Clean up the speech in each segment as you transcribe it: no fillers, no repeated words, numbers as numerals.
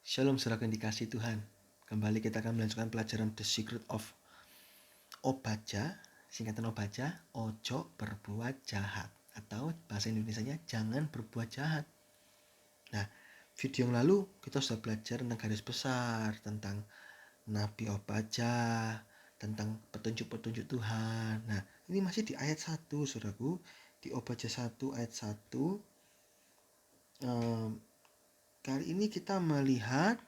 Shalom saudara yang dikasihi Tuhan. Kembali kita akan melanjutkan pelajaran The Secret of Obaja. Singkatan Obaja, ojo berbuat jahat. Atau bahasa Indonesianya, jangan berbuat jahat. Nah, video yang lalu kita sudah belajar tentang garis besar, tentang Nabi Obaja, tentang petunjuk-petunjuk Tuhan. Nah, ini masih di ayat 1, saudaraku. Di Obaja 1 ayat 1. Kali ini kita melihat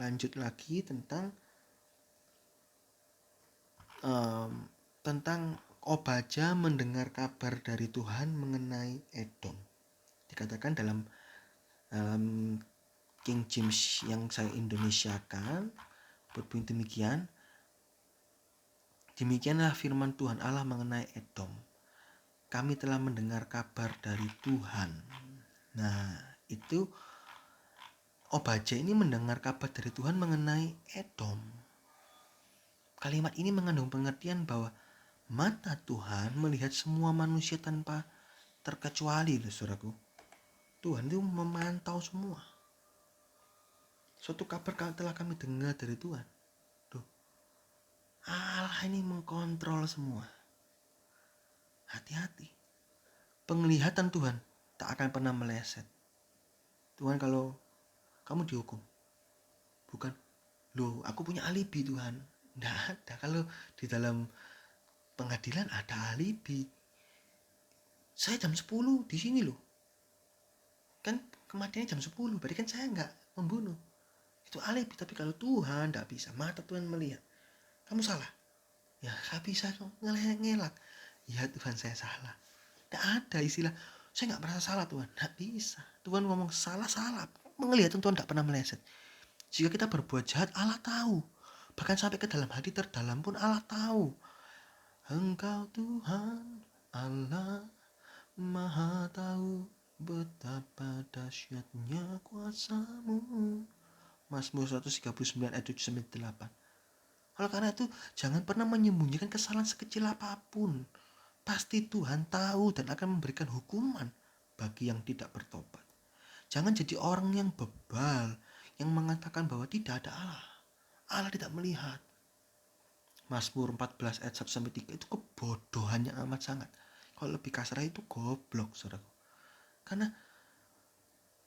lanjut lagi tentang Obaja mendengar kabar dari Tuhan mengenai Edom. Dikatakan dalam King James yang saya Indonesiakan berbunyi demikian. Demikianlah firman Tuhan Allah mengenai Edom. Kami telah mendengar kabar dari Tuhan. Nah, itu Obaja ini mendengar kabar dari Tuhan mengenai Edom. Kalimat ini mengandung pengertian bahwa mata Tuhan melihat semua manusia tanpa terkecuali, saudaraku. Tuhan itu memantau semua. Suatu kabar telah kami dengar dari Tuhan. Allah ini mengkontrol semua. Hati-hati. Penglihatan Tuhan tak akan pernah meleset. Tuhan, kalau kamu dihukum, bukan, loh aku punya alibi Tuhan. Tidak ada. Kalau di dalam pengadilan ada alibi. Saya jam 10 di sini loh. Kan kematiannya jam 10, berarti kan saya nggak membunuh. Itu alibi. Tapi kalau Tuhan tidak bisa, mata Tuhan melihat, kamu salah. Ya gak bisa ngelak. Ya Tuhan, saya salah. Tidak ada istilah saya nggak merasa salah Tuhan. Tidak bisa. Tuhan ngomong salah. Penglihatan Tuhan tidak pernah meleset. Jika kita berbuat jahat, Allah tahu. Bahkan sampai ke dalam hati terdalam pun Allah tahu. Engkau Tuhan Allah Maha tahu betapa dahsyatnya kuasa-Mu. Mazmur 139 ayat 7-8. Oleh karena itu, jangan pernah menyembunyikan kesalahan sekecil apapun. Pasti Tuhan tahu dan akan memberikan hukuman bagi yang tidak bertobat. Jangan jadi orang yang bebal, yang mengatakan bahwa tidak ada Allah. Allah tidak melihat. Mazmur 14 ayat 1-3 itu kebodohannya amat sangat. Kalau lebih kasar itu goblok, saudaraku. Karena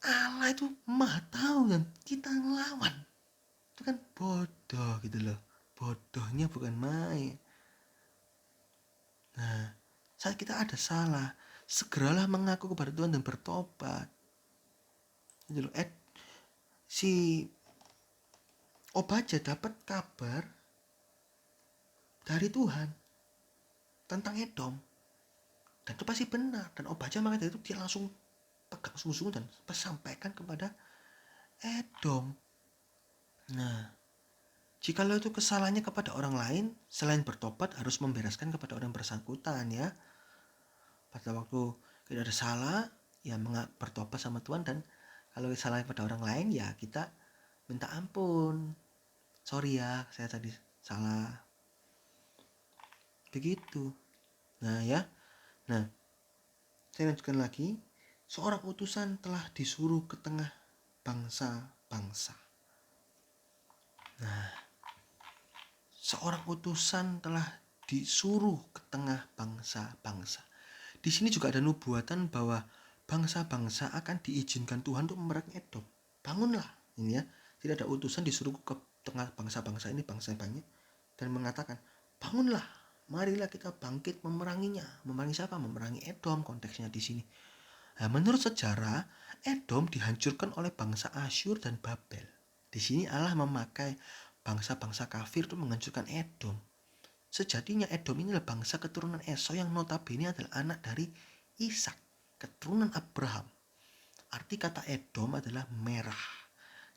Allah itu maha tahu dan kita ngelawan. Itu kan bodoh gitu loh. Bodohnya bukan main. Nah, saat kita ada salah, segeralah mengaku kepada Tuhan dan bertobat. Gitu loh. Si Obaja dapat kabar dari Tuhan tentang Edom. Dan itu pasti benar. Dan Obaja maka dari itu dia langsung pegang sungguh-sungguh dan sampaikan kepada Edom. Nah, jikalau itu kesalahannya kepada orang lain, selain bertobat harus membereskan kepada orang bersangkutan ya. Pada waktu kita ada salah, ya bertobat sama Tuhan, dan kalau salah pada orang lain ya kita minta ampun. Sorry ya, saya tadi salah. Begitu. Nah ya. Nah, saya lanjutkan lagi. Seorang utusan telah disuruh ke tengah bangsa-bangsa. Nah, seorang utusan telah disuruh ke tengah bangsa-bangsa. Di sini juga ada nubuatan bahwa bangsa-bangsa akan diizinkan Tuhan untuk memerangi Edom. Bangunlah, ini ya. Tidak ada utusan disuruh ke tengah bangsa-bangsa ini, bangsa banyak, dan mengatakan, bangunlah, marilah kita bangkit memeranginya. Memerangi siapa? Memerangi Edom konteksnya di sini. Nah, menurut sejarah, Edom dihancurkan oleh bangsa Asyur dan Babel. Di sini Allah memakai bangsa-bangsa kafir untuk menghancurkan Edom. Sejatinya Edom ini adalah bangsa keturunan Esau yang notabene adalah anak dari Ishak, keturunan Abraham. Arti kata Edom adalah merah.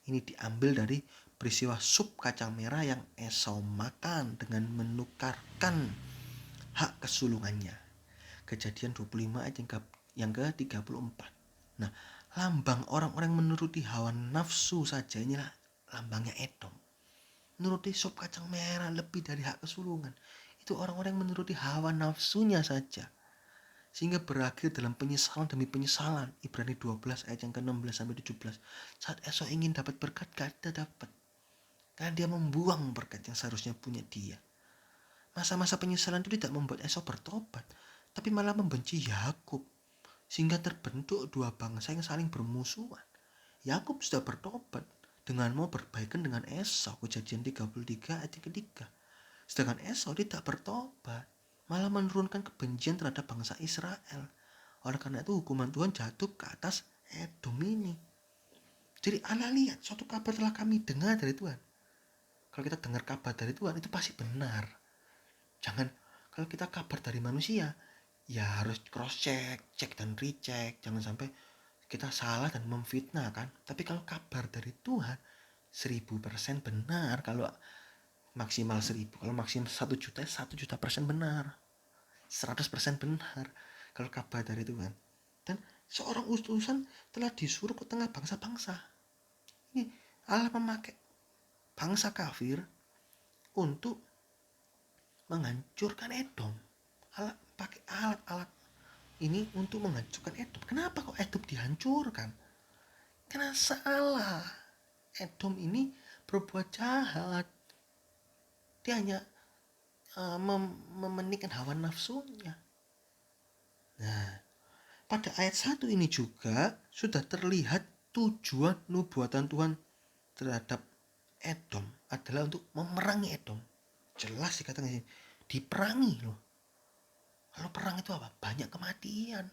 Ini diambil dari peristiwa sup kacang merah yang Esau makan dengan menukarkan hak kesulungannya. Kejadian 25 ayat yang ke-34. Nah, lambang orang-orang menuruti hawa nafsu saja inilah lambangnya Edom. Menuruti sup kacang merah lebih dari hak kesulungan. Itu orang-orang yang menuruti hawa nafsunya saja. sehingga berakhir dalam penyesalan demi penyesalan. Ibrani 12 ayat yang ke-16 sampai 17. Saat Esau ingin dapat berkat, gak dapat. Karena dia membuang berkat yang seharusnya punya dia. Masa-masa penyesalan itu tidak membuat Esau bertobat, tapi malah membenci Yakub, sehingga terbentuk dua bangsa yang saling bermusuhan. Yakub sudah bertobat dengan mau berbaikan dengan Esau, Kejadian 33 ayat yang ketiga. Sedangkan Esau tidak bertobat, malah menurunkan kebencian terhadap bangsa Israel. Oleh karena itu hukuman Tuhan jatuh ke atas Edom ini. Jadi Allah lihat suatu kabar telah kami dengar dari Tuhan. Kalau kita dengar kabar dari Tuhan itu pasti benar. Jangan kalau kita kabar dari manusia ya harus cross check, cek dan recheck. Jangan sampai kita salah dan memfitnah kan. Tapi kalau kabar dari Tuhan 1000% benar. Kalau maksimal 1000, kalau maksimal 1 juta 1 juta persen benar, 100% benar kalau kabar dari Tuhan. Dan seorang utusan telah disuruh ke tengah bangsa-bangsa. Ini Allah memakai bangsa kafir untuk menghancurkan Edom. Allah pakai alat-alat ini untuk menghancurkan Edom. Kenapa kok Edom dihancurkan? Karena salah. Edom ini berbuat jahat. Dia hanya memeningkan hawa nafsunya. Nah, pada ayat 1 ini juga sudah terlihat tujuan nubuatan Tuhan terhadap Edom adalah untuk memerangi Edom. Jelas dikatakan ini, diperangi loh. Kalau perang itu apa? Banyak kematian.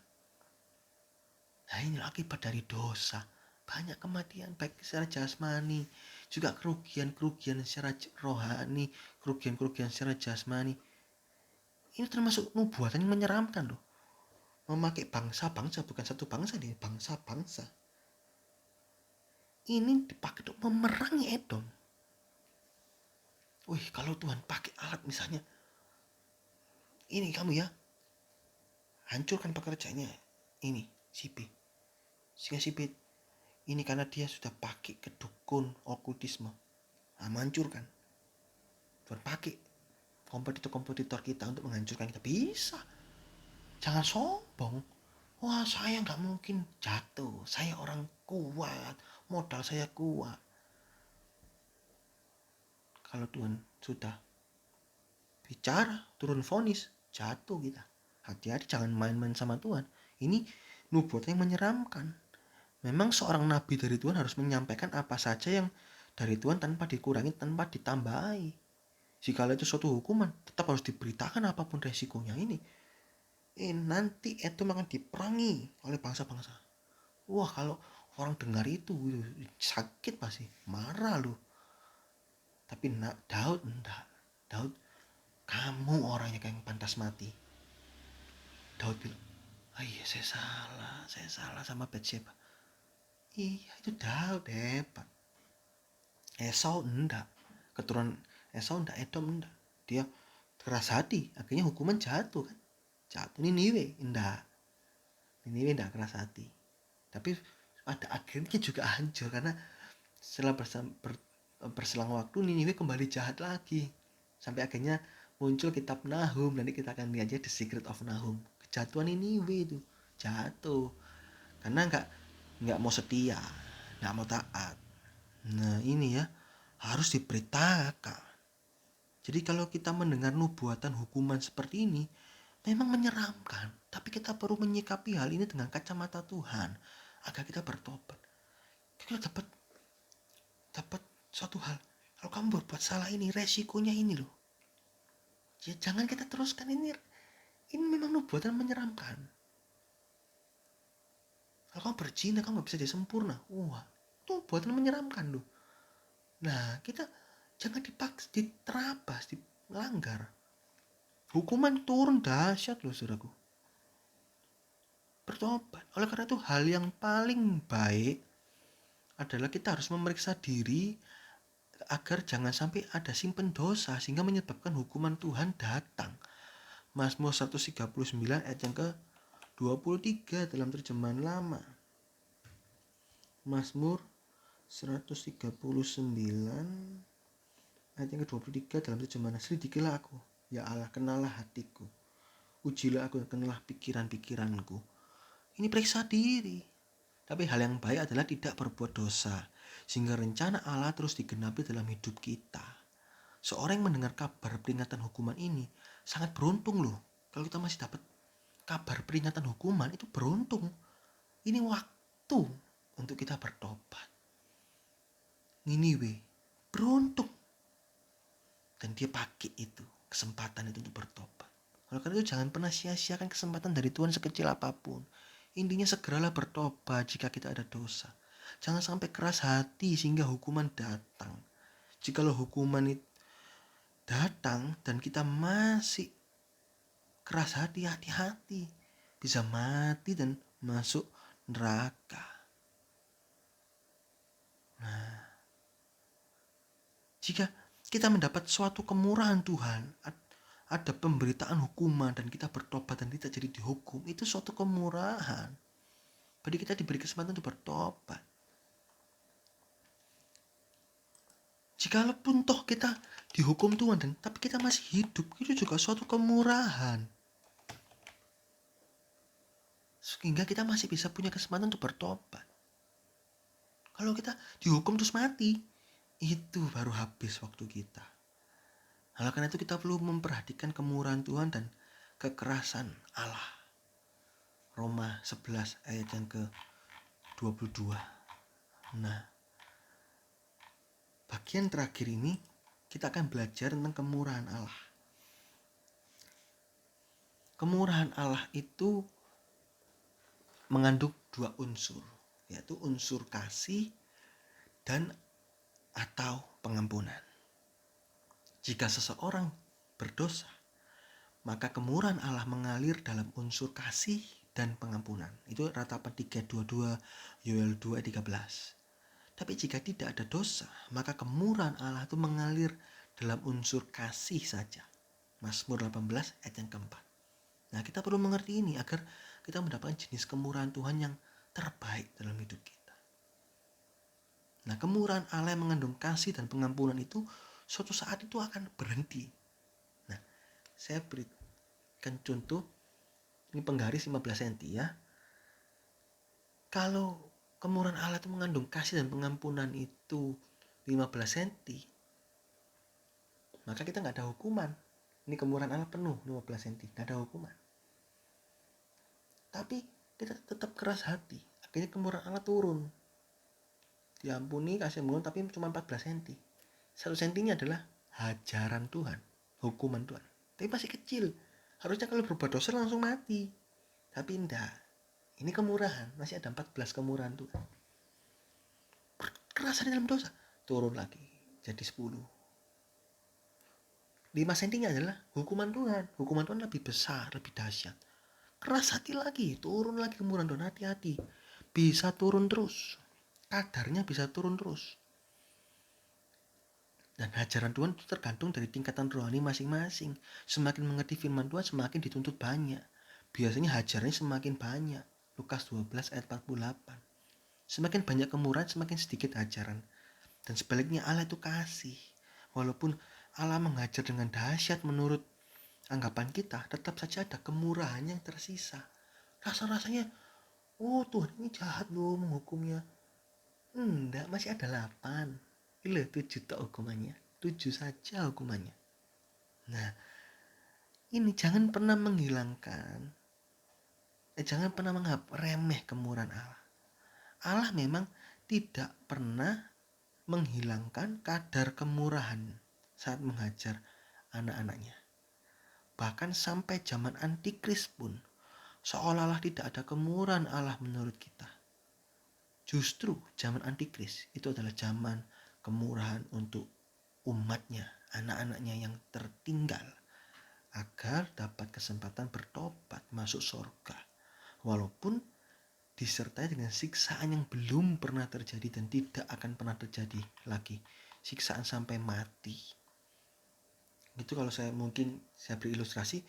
Nah, ini akibat dari dosa. Banyak kematian baik secara jasmani, juga kerugian secara rohani, kerugian secara jasmani. Ini termasuk nubuatan yang menyeramkan loh. Memakai bangsa-bangsa, bukan satu bangsa nih, bangsa-bangsa. Ini dipakai untuk memerangi Edom. Wih, kalau Tuhan pakai alat misalnya, ini kamu ya, hancurkan pekerjaannya, ini si B. Sehingga si B ini karena dia sudah pakai kedukun okultisme, hancurkan. Tuhan pakai kompetitor kita untuk menghancurkan kita, bisa. Jangan sombong. Wah, saya nggak mungkin jatuh. Saya orang kuat, modal saya kuat. Kalau Tuhan sudah bicara, turun vonis, jatuh kita. Hati-hati, jangan main-main sama Tuhan. Ini nubuatan yang menyeramkan. Memang seorang nabi dari Tuhan harus menyampaikan apa saja yang dari Tuhan tanpa dikurangi, tanpa ditambahi. Jika itu suatu hukuman, tetap harus diberitakan apapun resikonya ini. Nanti Edom akan diperangi oleh bangsa-bangsa. Wah, kalau orang dengar itu sakit pasti, marah loh. Tapi Daud enggak. Daud, kamu orangnya yang pantas mati. Daud bilang, iya saya salah sama Bathsheba. Iya, itu Daud hebat. Esau enggak, keturunan Esau enggak, Edom enggak. Dia keras hati, akhirnya hukuman jatuh kan. Jatuh. Niniwe enggak keras hati. Tapi pada akhirnya juga hancur karena setelah berselang waktu Niniwe kembali jahat lagi. Sampai akhirnya muncul kitab Nahum. Nanti kita akan lihat aja The Secret of Nahum. Kejatuhan Niniwe itu jatuh karena nggak mau setia, nggak mau taat. Nah ini ya harus diberitakan. Jadi kalau kita mendengar nubuatan hukuman seperti ini memang menyeramkan, tapi kita perlu menyikapi hal ini dengan kacamata Tuhan agar kita bertobat. Kita dapat suatu hal. Kalau kamu berbuat salah ini, resikonya ini loh. Ya jangan kita teruskan ini. Ini memang nubuatan menyeramkan. Kalau kamu berzina, kamu gak bisa jadi sempurna. Wah, nubuatan menyeramkan loh. Nah, kita jangan dipaksa, diterabas, dilanggar. Hukuman turun dahsyat loh saudaraku. Bertobat. Oleh karena itu hal yang paling baik adalah kita harus memeriksa diri agar jangan sampai ada simpen dosa sehingga menyebabkan hukuman Tuhan datang. Mazmur 139 ayat yang ke-23 dalam terjemahan lama. Mazmur 139 ayat yang ke-23 dalam terjemahan, selidikilah aku, ya Allah, kenalah hatiku. Ujilah aku, kenlah pikiran-pikiranku. Ini periksa diri. Tapi hal yang baik adalah tidak berbuat dosa, sehingga rencana Allah terus digenapi dalam hidup kita. Seorang yang mendengar kabar peringatan hukuman ini sangat beruntung loh. Kalau kita masih dapat kabar peringatan hukuman, itu beruntung. Ini waktu untuk kita bertobat. Niniwe beruntung, dan dia pakai itu, kesempatan itu untuk bertobat. Oleh karena itu jangan pernah sia-siakan kesempatan dari Tuhan sekecil apapun. Intinya segeralah bertobat jika kita ada dosa. Jangan sampai keras hati sehingga hukuman datang. Jikalau hukuman itu datang dan kita masih keras hati, hati-hati. Bisa mati dan masuk neraka. Nah, jika kita mendapat suatu kemurahan Tuhan, ada pemberitaan hukuman dan kita bertobat dan tidak jadi dihukum, itu suatu kemurahan. Jadi kita diberi kesempatan untuk bertobat. Jikalau toh kita dihukum Tuhan dan tapi kita masih hidup, itu juga suatu kemurahan. Sehingga kita masih bisa punya kesempatan untuk bertobat. Kalau kita dihukum terus mati, itu baru habis waktu kita. Oleh karena itu kita perlu memperhatikan kemurahan Tuhan dan kekerasan Allah. Roma 11 ayat yang ke-22. Nah, bagian terakhir ini kita akan belajar tentang kemurahan Allah. Kemurahan Allah itu mengandung dua unsur, yaitu unsur kasih dan atau pengampunan. Jika seseorang berdosa, maka kemurahan Allah mengalir dalam unsur kasih dan pengampunan. Itu Ratapan 3:22, Yoel 2:13. Tapi jika tidak ada dosa, maka kemurahan Allah itu mengalir dalam unsur kasih saja. Mazmur 18 ayat yang keempat. Nah, kita perlu mengerti ini agar kita mendapatkan jenis kemurahan Tuhan yang terbaik dalam hidup kita. Nah, kemurahan Allah yang mengandung kasih dan pengampunan itu suatu saat itu akan berhenti. Nah, saya berikan contoh, ini penggaris 15 cm ya. Kalau kemurahan Allah itu mengandung kasih dan pengampunan itu 15 cm, maka kita nggak ada hukuman. Ini kemurahan Allah penuh 15 cm, nggak ada hukuman. Tapi kita tetap keras hati, akhirnya kemurahan Allah turun. Diampuni, kasih mengulang, tapi cuma 14 cm. 1 cm adalah hajaran Tuhan, hukuman Tuhan. Tapi masih kecil. Harusnya kalau berbuat dosa langsung mati. Tapi enggak. Ini kemurahan, masih ada 14 kemurahan Tuhan. Kerasan dalam dosa, turun lagi jadi 10. 5 cm adalah hukuman Tuhan. Hukuman Tuhan lebih besar, lebih dahsyat. Keras hati lagi, turun lagi kemurahan Tuhan. Hati-hati, bisa turun terus. Kadarnya bisa turun terus. Dan hajaran Tuhan itu tergantung dari tingkatan rohani masing-masing. Semakin mengerti firman Tuhan, semakin dituntut banyak. Biasanya hajarannya semakin banyak. Lukas 12 ayat 48. Semakin banyak kemurahan, semakin sedikit hajaran. Dan sebaliknya Allah itu kasih. Walaupun Allah mengajar dengan dahsyat menurut anggapan kita, tetap saja ada kemurahan yang tersisa. Rasa-rasanya, oh Tuhan ini jahat loh menghukumnya. Enggak, masih ada 8. Gila, 7 tak hukumannya. 7 saja hukumannya. Nah, ini jangan pernah menghilangkan, jangan pernah menganggap remeh kemurahan Allah. Allah memang tidak pernah menghilangkan kadar kemurahan saat menghajar anak-anaknya. Bahkan sampai zaman antikris pun, seolah-olah tidak ada kemurahan Allah menurut kita. Justru zaman antikris itu adalah zaman kemurahan untuk umatnya, anak-anaknya yang tertinggal, agar dapat kesempatan bertobat masuk surga. Walaupun disertai dengan siksaan yang belum pernah terjadi dan tidak akan pernah terjadi lagi. Siksaan sampai mati. Itu kalau saya beri ilustrasi,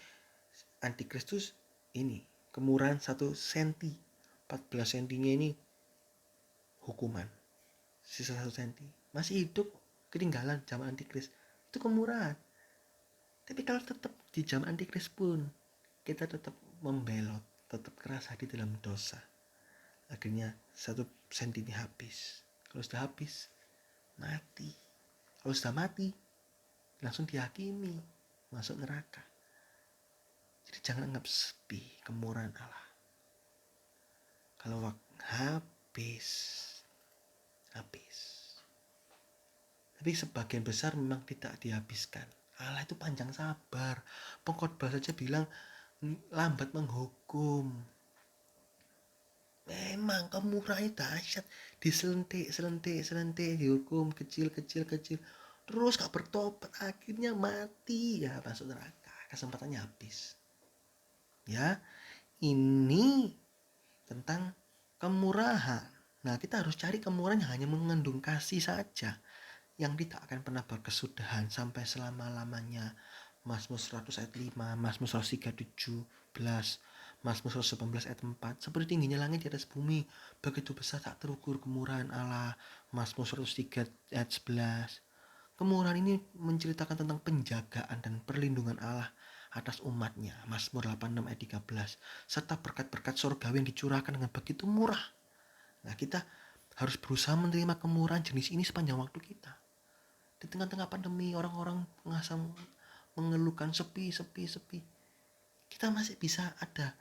antikristus ini kemurahan 1 cm, 14 cm-nya ini hukuman. Sisa 1 cm masih hidup, ketinggalan zaman antikris, itu kemurahan. Tapi kalau tetap di zaman antikris pun kita tetap membelot, tetap keras hati dalam dosa. Akhirnya 1 senti ini habis. Kalau sudah habis, mati. Kalau sudah mati, langsung dihakimi, masuk neraka. Jadi jangan anggap sepi kemurahan Allah. Kalau habis. Tapi sebagian besar memang tidak dihabiskan. Allah itu panjang sabar. Pengkhotbah saja bilang lambat menghukum. Memang kemurahan dahsyat. Diselentik, dihukum kecil. Terus gak bertobat, akhirnya mati. Ya masuk neraka. Kesempatannya habis. Ya, ini tentang kemurahan. Nah, kita harus cari kemurahan yang hanya mengandung kasih saja, yang tidak akan pernah berkesudahan sampai selama-lamanya. Mazmur 100 ayat 5, Mazmur 103:17, Mazmur 118 ayat 4. Seperti tingginya langit di atas bumi, begitu besar tak terukur kemurahan Allah. Mazmur 103 ayat 11. Kemurahan ini menceritakan tentang penjagaan dan perlindungan Allah atas umatnya. Mazmur 86 ayat 13. Serta berkat-berkat surgawi yang dicurahkan dengan begitu murah. Nah, kita harus berusaha menerima kemurahan jenis ini sepanjang waktu kita. Di tengah-tengah pandemi, orang-orang mengeluhkan sepi. Kita masih bisa ada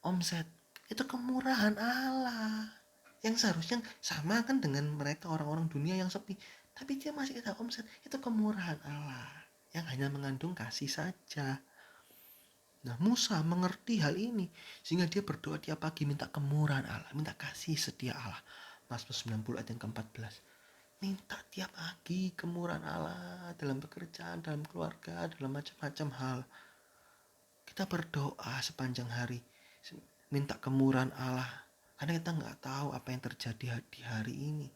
omset. Itu kemurahan Allah. Yang seharusnya sama kan dengan mereka orang-orang dunia yang sepi. Tapi dia masih ada omset. Itu kemurahan Allah yang hanya mengandung kasih saja. Nah, Musa mengerti hal ini sehingga dia berdoa tiap pagi minta kemurahan Allah, minta kasih setia Allah. Mazmur 90 ayat yang ke-14. Minta tiap pagi kemurahan Allah dalam pekerjaan, dalam keluarga, dalam macam-macam hal. Kita berdoa sepanjang hari, minta kemurahan Allah, karena kita nggak tahu apa yang terjadi di hari ini.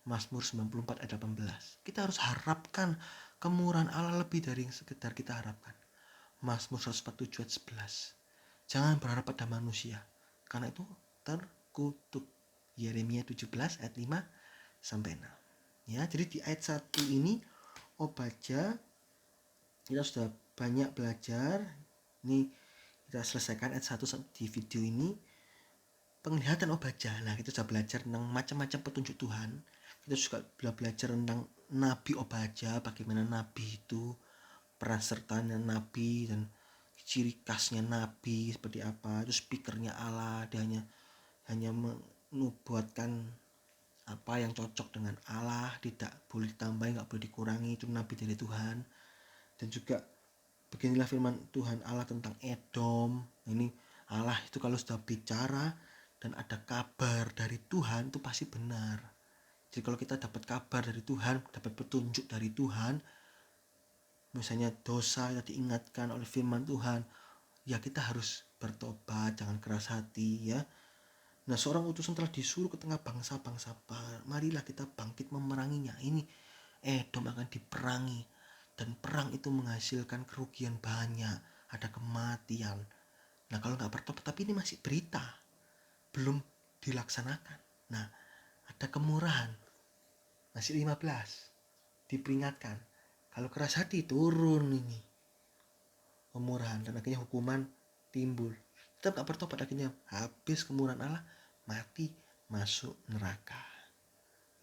Mazmur 94 ayat 18. Kita harus harapkan kemurahan Allah lebih dari yang sekedar kita harapkan. Mazmur 147 ayat 11. Jangan berharap pada manusia, karena itu terkutuk. Yeremia 17 ayat 5 sampai 6. Ya, jadi di ayat 1 ini Obadja kita sudah banyak belajar. Ini kita selesaikan ayat 1 di video ini. Penglihatan Obadja. Nah, kita sudah belajar tentang macam-macam petunjuk Tuhan. Kita juga belajar tentang Nabi Obadja, bagaimana Nabi itu, peran sertanya Nabi dan ciri khasnya Nabi seperti apa. Itu speakernya Allah, dia hanya menubuatkan apa yang cocok dengan Allah, tidak boleh ditambahi, nggak boleh dikurangi. Itu Nabi dari Tuhan. Dan juga beginilah firman Tuhan Allah tentang Edom. Ini Allah itu kalau sudah bicara dan ada kabar dari Tuhan itu pasti benar. Jadi kalau kita dapat kabar dari Tuhan, dapat petunjuk dari Tuhan, misalnya dosa yang diingatkan oleh firman Tuhan, ya kita harus bertobat, jangan keras hati ya. Nah, seorang utusan telah disuruh ke tengah bangsa-bangsa. Marilah kita bangkit memeranginya. Ini Edom akan diperangi. Dan perang itu menghasilkan kerugian banyak. Ada kematian. Nah, kalau nggak bertobat, tapi ini masih berita. Belum dilaksanakan. Nah, ada kemurahan. Masih 15. Diperingatkan. Kalau keras hati, turun ini kemurahan. Dan akhirnya hukuman timbul. Tetap nggak bertobat, akhirnya habis kemurahan Allah, mati, masuk neraka.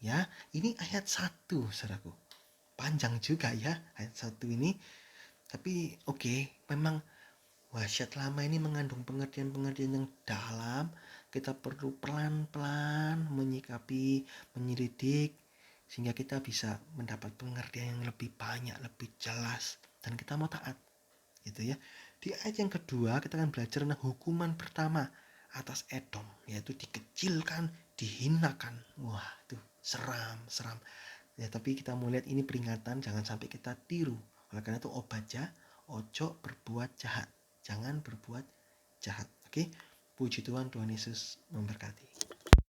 Ya, ini ayat 1, saudaraku. Panjang juga ya ayat 1 ini. Tapi memang wasiat lama ini mengandung pengertian-pengertian yang dalam. Kita perlu pelan-pelan menyikapi, menyelidik, sehingga kita bisa mendapat pengertian yang lebih banyak, lebih jelas, dan kita mau taat. Gitu ya. Di ayat yang kedua kita akan belajar tentang hukuman pertama atas Edom, yaitu dikecilkan, dihinakan. Wah, itu seram. Ya, tapi kita mau lihat ini peringatan, jangan sampai kita tiru. Oleh karena itu Obadja, ojo berbuat jahat. Jangan berbuat jahat. Oke? Puji Tuhan, Tuhan Yesus memberkati.